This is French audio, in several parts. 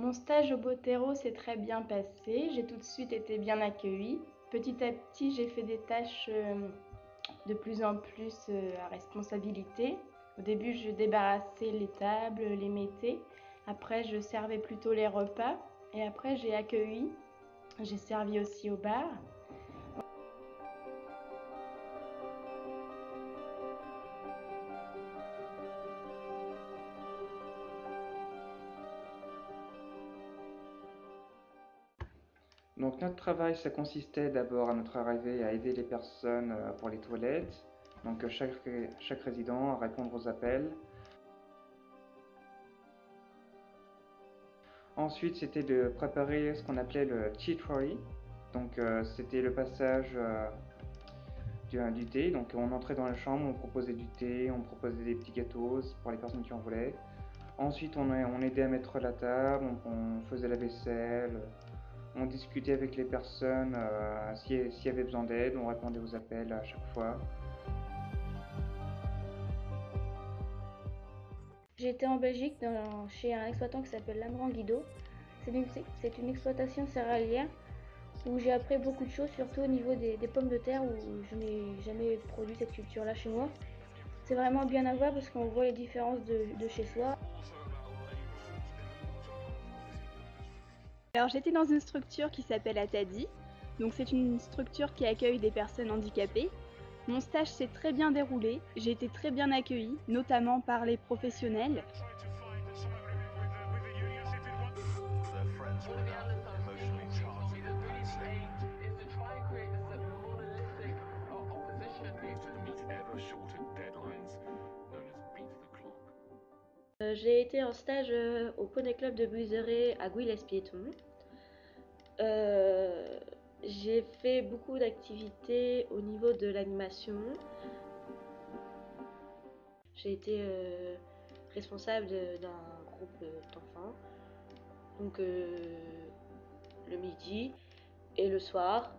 Mon stage au Botero s'est très bien passé, j'ai tout de suite été bien accueillie. Petit à petit, j'ai fait des tâches de plus en plus à responsabilité. Au début, je débarrassais les tables, les mettais. Après, je servais plutôt les repas. Et après, j'ai accueilli. J'ai servi aussi au bar. Donc notre travail, ça consistait d'abord à notre arrivée à aider les personnes pour les toilettes. Donc chaque résident à répondre aux appels. Ensuite, c'était de préparer ce qu'on appelait le tea tray. Donc c'était le passage du thé. Donc on entrait dans la chambre, on proposait du thé, on proposait des petits gâteaux pour les personnes qui en voulaient. Ensuite, on aidait à mettre la table, on faisait la vaisselle, on discutait avec les personnes s'il y avait besoin d'aide, on répondait aux appels à chaque fois. J'étais en Belgique chez un exploitant qui s'appelle Lambrand Guido. C'est une exploitation céréalière où j'ai appris beaucoup de choses, surtout au niveau des pommes de terre où je n'ai jamais produit cette culture-là chez moi. C'est vraiment bien à voir parce qu'on voit les différences de chez soi. Alors j'étais dans une structure qui s'appelle Atadi. Donc c'est une structure qui accueille des personnes handicapées. Mon stage s'est très bien déroulé, j'ai été très bien accueillie, notamment par les professionnels. J'ai été en stage au Poney Club de Buiseret à Gouy-lès-Piéton. J'ai fait beaucoup d'activités au niveau de l'animation. J'ai été responsable d'un groupe d'enfants, donc le midi et le soir.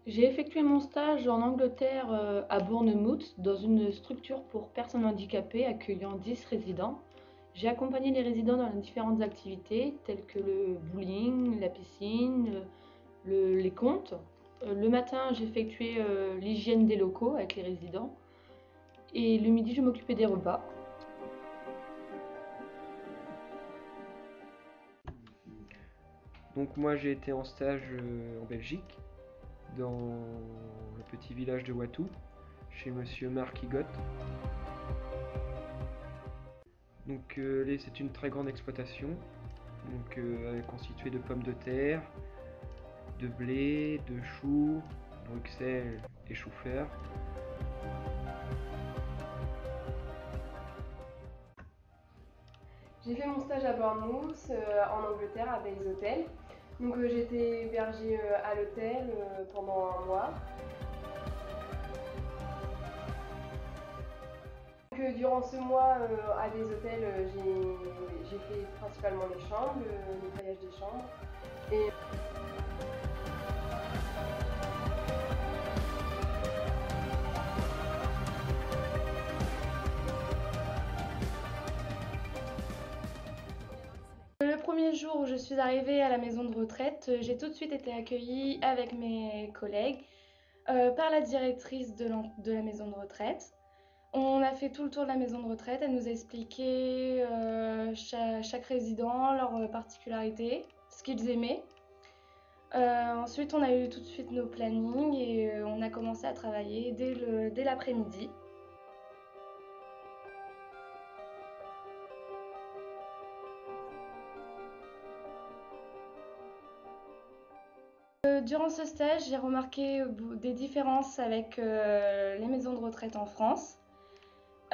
J'ai effectué mon stage en Angleterre à Bournemouth dans une structure pour personnes handicapées accueillant 10 résidents. J'ai accompagné les résidents dans les différentes activités telles que le bowling, la piscine, les contes. Le matin, j'effectuais l'hygiène des locaux avec les résidents et le midi, je m'occupais des repas. Donc moi j'ai été en stage en Belgique, dans le petit village de Watou, chez monsieur Marc Higot. Donc c'est une très grande exploitation, donc constituée de pommes de terre, de blé, de choux, Bruxelles et chou-fleur. J'ai fait mon stage à Bournemouth, en Angleterre, à Bays Hotel. Donc j'ai été hébergée à l'hôtel pendant un mois. Donc, durant ce mois à des hôtels, j'ai fait principalement les chambres, le nettoyage des chambres. Et le premier jour où je suis arrivée à la maison de retraite, j'ai tout de suite été accueillie avec mes collègues par la directrice de la maison de retraite. On a fait tout le tour de la maison de retraite, elle nous a expliqué chaque résident, leurs particularités, ce qu'ils aimaient. Ensuite, on a eu tout de suite nos plannings et on a commencé à travailler dès l'après-midi. Durant ce stage, j'ai remarqué des différences avec les maisons de retraite en France.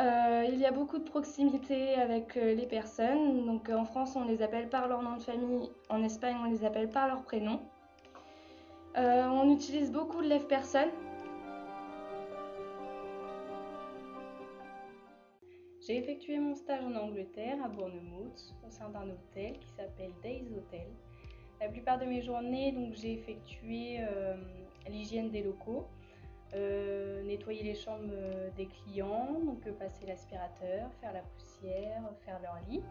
Il y a beaucoup de proximité avec les personnes. Donc, en France, on les appelle par leur nom de famille. En Espagne, on les appelle par leur prénom. On utilise beaucoup de lève-personne. J'ai effectué mon stage en Angleterre, à Bournemouth, au sein d'un hôtel qui s'appelle Days Hotel. La plupart de mes journées, donc, j'ai effectué l'hygiène des locaux. nettoyer les chambres des clients, donc passer l'aspirateur, faire la poussière, faire leur lit.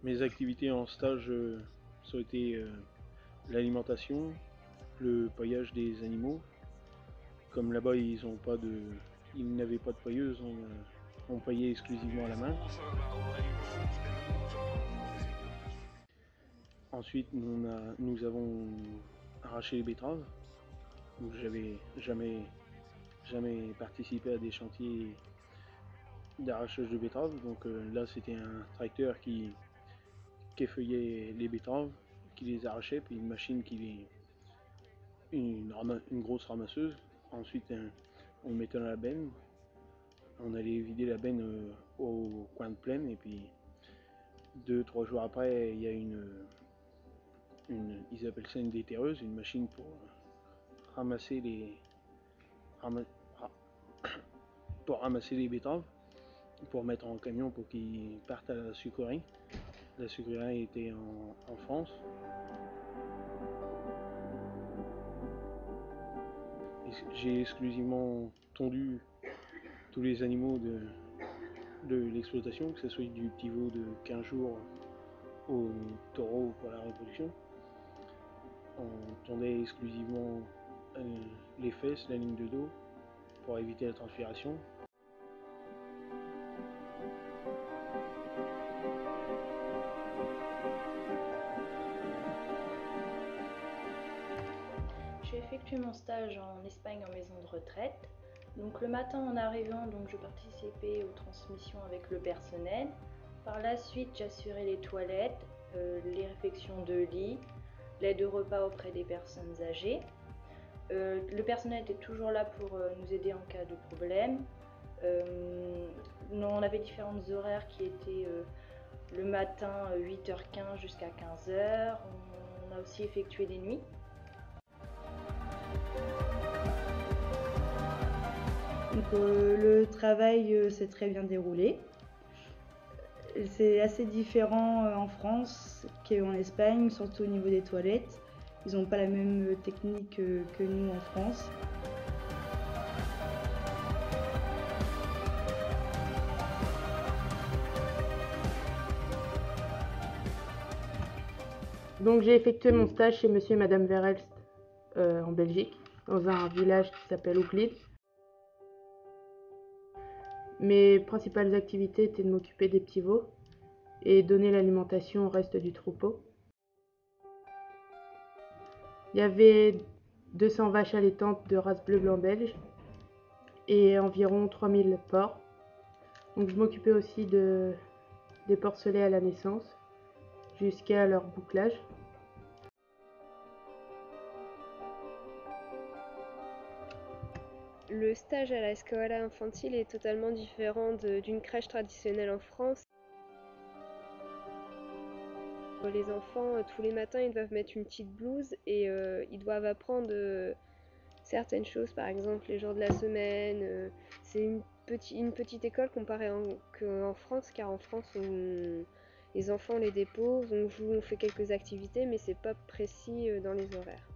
Mes activités en stage, ça a été l'alimentation, le paillage des animaux. Comme là-bas ils n'avaient pas de pailleuse, on paillait exclusivement à la main. Ensuite nous avons arraché les betteraves. J'avais jamais participé à des chantiers d'arrachage de betteraves, donc là c'était un tracteur qui effeuillait les betteraves, qui les arrachait, puis une machine une grosse ramasseuse. Ensuite on le mettait dans la benne, on allait vider la benne au coin de plaine, et puis 2-3 jours après il y a ils appellent ça une déterreuse, une machine pour ramasser les betteraves, pour mettre en camion pour qu'ils partent à la sucrerie. La sucrerie était en France. J'ai exclusivement tondu tous les animaux de l'exploitation, que ce soit du petit veau de 15 jours au taureau pour la reproduction. On tondait exclusivement les fesses, la ligne de dos, pour éviter la transpiration. J'ai effectué mon stage en Espagne en maison de retraite. Donc le matin en arrivant, je participais aux transmissions avec le personnel. Par la suite, j'assurais les toilettes, les réfections de lit, l'aide au repas auprès des personnes âgées. Le personnel était toujours là pour nous aider en cas de problème. On avait différentes horaires qui étaient le matin 8h15 jusqu'à 15h. On a aussi effectué des nuits. Donc, le travail s'est très bien déroulé. C'est assez différent en France qu'en Espagne, surtout au niveau des toilettes. Ils n'ont pas la même technique que nous en France. Donc j'ai effectué mon stage chez Monsieur et Madame Verhelst en Belgique, dans un village qui s'appelle Ouklid. Mes principales activités étaient de m'occuper des petits veaux et donner l'alimentation au reste du troupeau. Il y avait 200 vaches allaitantes de race bleu-blanc belge et environ 3000 porcs. Donc je m'occupais aussi des porcelets à la naissance jusqu'à leur bouclage. Le stage à la Scuola Infantile est totalement différent d'une crèche traditionnelle en France. Les enfants, tous les matins, ils doivent mettre une petite blouse et ils doivent apprendre certaines choses, par exemple les jours de la semaine. C'est une petite école comparée qu'en France, car en France, les enfants les déposent, on joue, on fait quelques activités, mais c'est pas précis dans les horaires.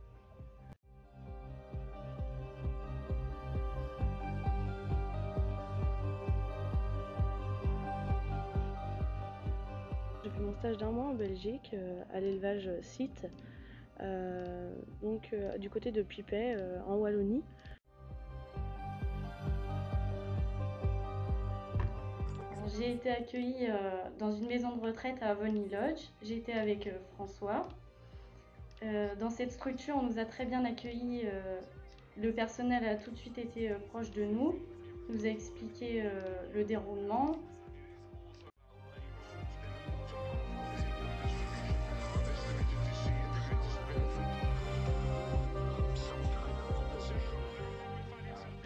J'ai fait mon stage d'1 mois en Belgique, à l'élevage site, du côté de Pipet, en Wallonie. J'ai été accueillie dans une maison de retraite à Avonlea Lodge. J'ai été avec François. Dans cette structure, on nous a très bien accueillis. Le personnel a tout de suite été proche de nous, nous a expliqué le déroulement.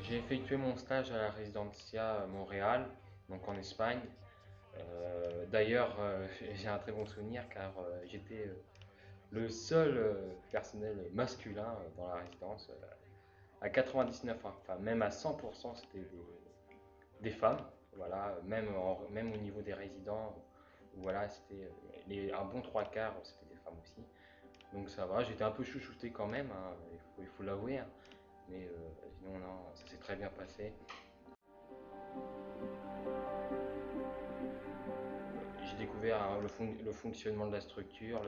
J'ai effectué mon stage à la Residencia Montréal, donc en Espagne. D'ailleurs, j'ai un très bon souvenir car j'étais le seul personnel masculin dans la résidence. À 99, enfin même à 100%, c'était des femmes, voilà, même au niveau des résidents, voilà, c'était un bon 3/4, c'était des femmes aussi. Donc ça va, j'étais un peu chouchouté quand même, hein, il faut l'avouer, hein, mais sinon non, ça s'est très bien passé. J'ai découvert hein, le fonctionnement de la structure,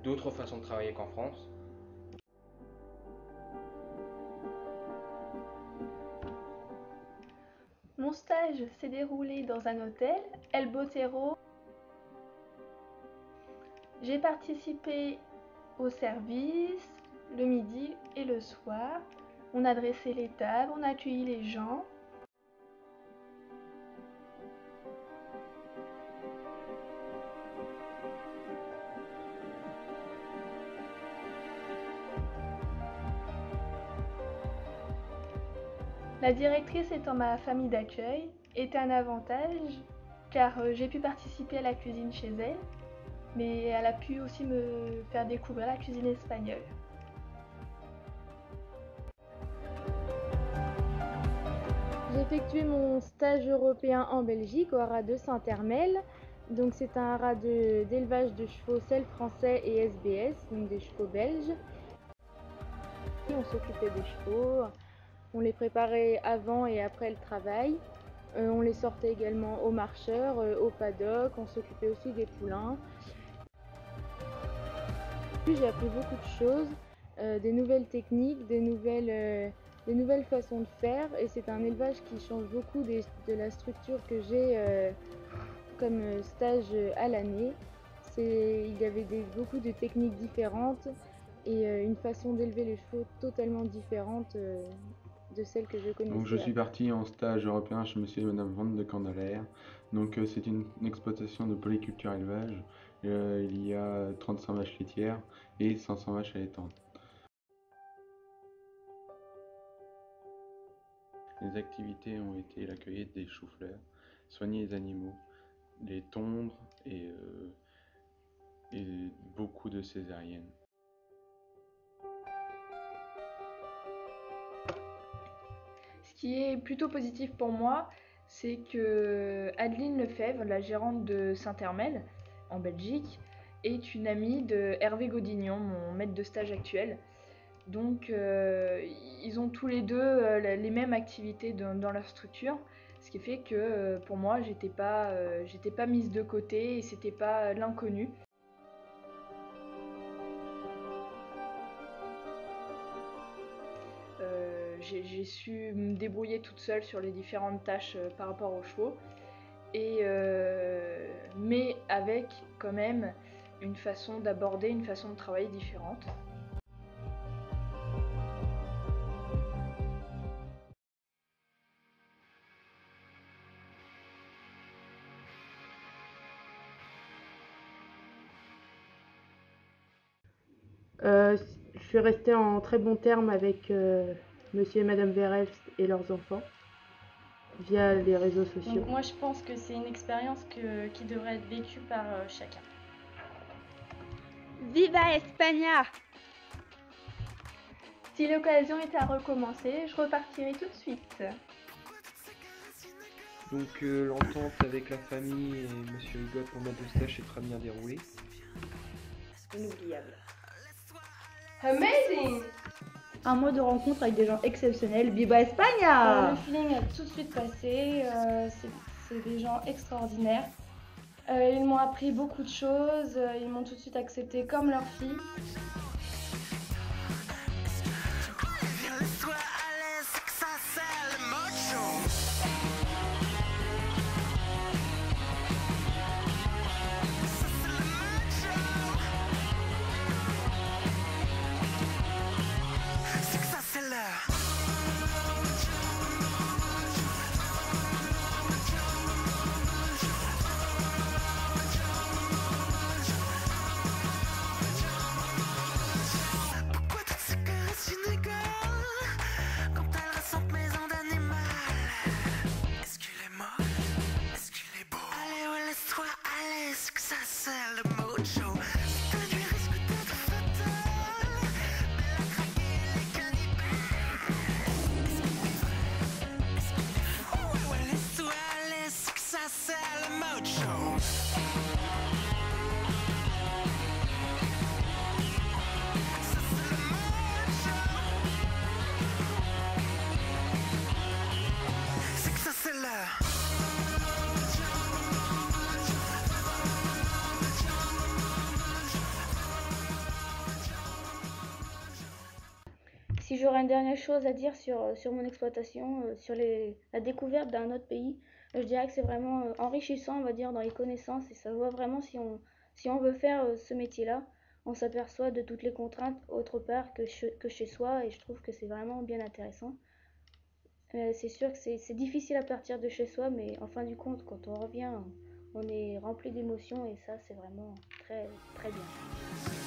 d'autres façons de travailler qu'en France. Mon stage s'est déroulé dans un hôtel, El Botero. J'ai participé au service le midi et le soir. On a dressé les tables, on a accueilli les gens. La directrice étant ma famille d'accueil était un avantage car j'ai pu participer à la cuisine chez elle, mais elle a pu aussi me faire découvrir la cuisine espagnole. J'ai effectué mon stage européen en Belgique au haras de Saint-Hermel. Donc c'est un haras d'élevage de chevaux SEL français et SBS, donc des chevaux belges. On s'occupait des chevaux, on les préparait avant et après le travail. On les sortait également aux marcheurs, au paddock, on s'occupait aussi des poulains. Puis j'ai appris beaucoup de choses, des nouvelles techniques, des nouvelles façons de faire, et c'est un élevage qui change beaucoup de la structure que j'ai comme stage à l'année. Il y avait beaucoup de techniques différentes et une façon d'élever les chevaux totalement différente de celle que je connaissais. Donc je suis parti en stage européen chez monsieur et madame Van de Candelare. Donc c'est une exploitation de polyculture élevage. Il y a 35 vaches laitières et 500 vaches allaitantes. Les activités ont été la cueillette des choux-fleurs, soigner les animaux, les tondre et beaucoup de césariennes. Ce qui est plutôt positif pour moi, c'est que Adeline Lefebvre, la gérante de Saint-Hermel, en Belgique, est une amie de Hervé Godignon, mon maître de stage actuel. Donc ils ont tous les deux les mêmes activités dans leur structure, ce qui fait que pour moi j'étais pas mise de côté et c'était pas l'inconnu. J'ai su me débrouiller toute seule sur les différentes tâches par rapport aux chevaux, mais avec quand même une façon d'aborder, une façon de travailler différente. Je suis restée en très bon terme avec monsieur et madame Verhelst et leurs enfants via les réseaux sociaux. Donc moi je pense que c'est une expérience qui devrait être vécue par chacun. Viva España! Si l'occasion était à recommencer, je repartirai tout de suite. Donc l'entente avec la famille et monsieur Hugot pour maître de stage s'est très bien déroulée. Inoubliable. Amazing! Un mois de rencontre avec des gens exceptionnels. Viva España! Le feeling a tout de suite passé, c'est des gens extraordinaires. Ils m'ont appris beaucoup de choses, ils m'ont tout de suite accepté comme leur fille. Si j'aurais une dernière chose à dire sur mon exploitation, sur la découverte d'un autre pays, je dirais que c'est vraiment enrichissant, on va dire, dans les connaissances et ça se voit vraiment si on veut faire ce métier-là, on s'aperçoit de toutes les contraintes autre part que chez soi et je trouve que c'est vraiment bien intéressant. C'est sûr que c'est difficile à partir de chez soi, mais en fin du compte, quand on revient, on est rempli d'émotions et ça, c'est vraiment très, très bien.